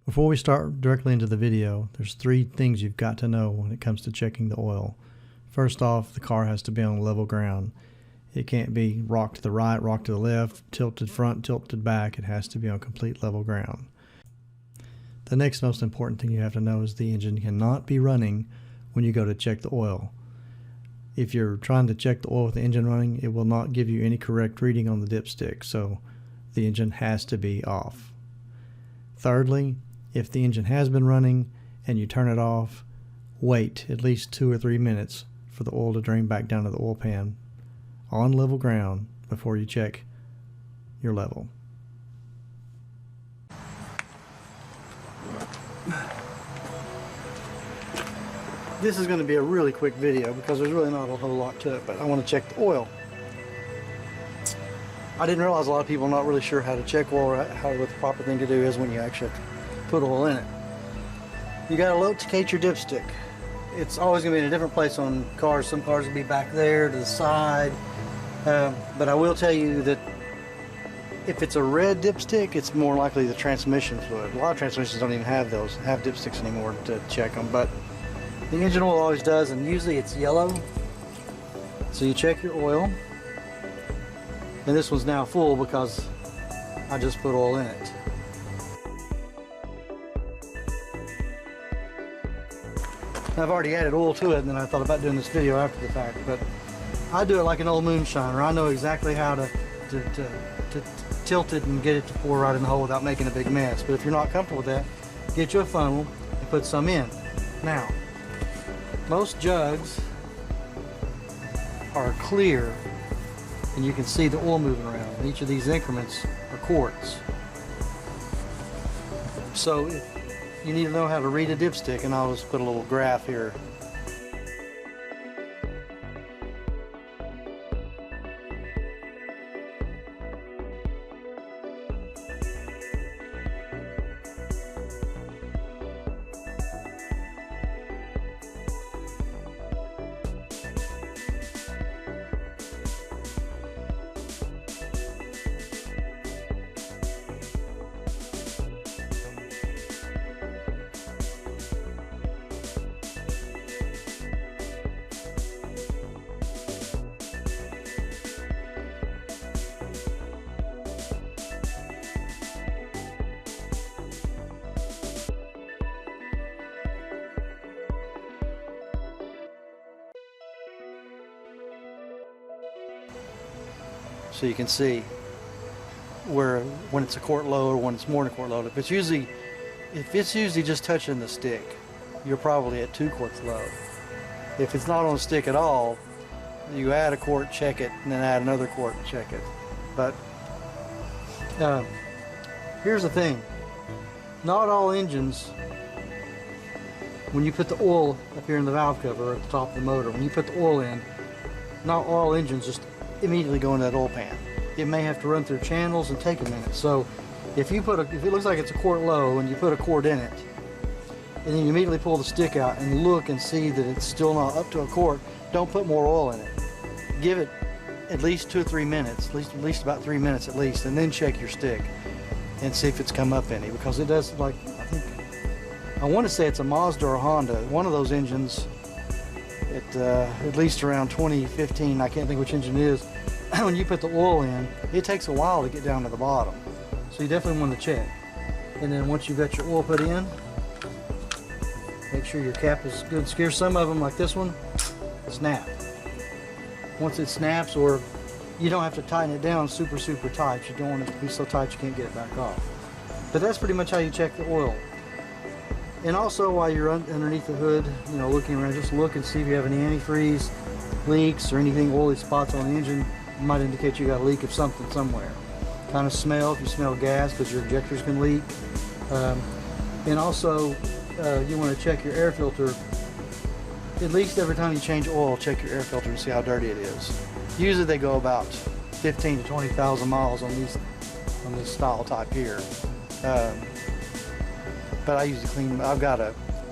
Before we start directly into the video, there's 3 things you've got to know when it comes to checking the oil. First off, the car has to be on level ground. It can't be rocked to the right, rocked to the left, tilted front, tilted back. It has to be on complete level ground. The next most important thing you have to know is the engine cannot be running when you go to check the oil. If you're trying to check the oil with the engine running, it will not give you any correct reading on the dipstick, so the engine has to be off. Thirdly, if the engine has been running and you turn it off, wait at least 2 or 3 minutes for the oil to drain back down to the oil pan on level ground before you check your level. This is going to be a really quick video because there's really not a whole lot to it, but I want to check the oil. I didn't realize a lot of people are not really sure how to check oil or what the proper thing to do is when you actually have to put oil in it. You got to locate your dipstick. It's always going to be in a different place on cars. Some cars will be back there to the side. But I will tell you that if it's a red dipstick, it's more likely the transmission fluid. A lot of transmissions don't even have dipsticks anymore to check them, but the engine oil always does, and usually it's yellow. So you check your oil, and this one's now full because I just put oil in it. I've already added oil to it, and then I thought about doing this video after the fact, but I do it like an old moonshiner. I know exactly how to tilt it and get it to pour right in the hole without making a big mess. But if you're not comfortable with that, get you a funnel and put some in. Now, most jugs are clear and you can see the oil moving around. And each of these increments are quarts. So you need to know how to read a dipstick, and I'll just put a little graph here. So you can see when it's a quart low or when it's more than a quart low. If it's usually just touching the stick, you're probably at 2 quarts low. If it's not on the stick at all, you add a quart, check it, and then add another quart and check it. But here's the thing: not all engines, when you put the oil up here in the valve cover at the top of the motor, when you put the oil in, not all engines just immediately go into that oil pan. It may have to run through channels and take a minute. So if it looks like it's a quart low and you put a quart in it, and then you immediately pull the stick out and look and see that it's still not up to a quart, don't put more oil in it. Give it at least 2 or 3 minutes, at least about 3 minutes at least, and then check your stick and see if it's come up any, because it does, like, I want to say it's a Mazda or a Honda, one of those engines. At least around 2015, I can't think which engine it is, when you put the oil in, it takes a while to get down to the bottom. So you definitely want to check. And then once you've got your oil put in, make sure your cap is good and secure. Some of them, like this one, snap. Once it snaps, or you don't have to tighten it down super tight. You don't want it to be so tight you can't get it back off. But that's pretty much how you check the oil. And also, while you're underneath the hood, looking around, just look and see if you have any antifreeze leaks or anything oily spots on the engine. It might indicate you got a leak of something somewhere. Kind of smell, if you smell gas, because your injectors can leak. And also, you want to check your air filter. At least every time you change oil, check your air filter and see how dirty it is. Usually they go about 15 to 20,000 miles on this style type here. But I usually clean them.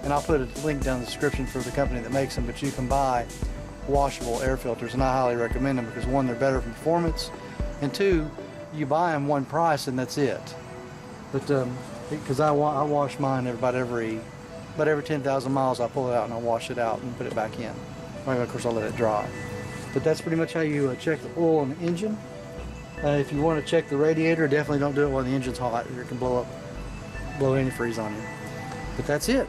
And I'll put a link down in the description for the company that makes them, but you can buy washable air filters, and I highly recommend them because, 1, they're better for performance, and 2, you buy them one price and that's it. But because I wash mine about every 10,000 miles. I pull it out and I wash it out and put it back in. Of course, I'll let it dry. But that's pretty much how you check the oil on the engine. If you want to check the radiator, definitely don't do it while the engine's hot. It can blow antifreeze on you. But that's it.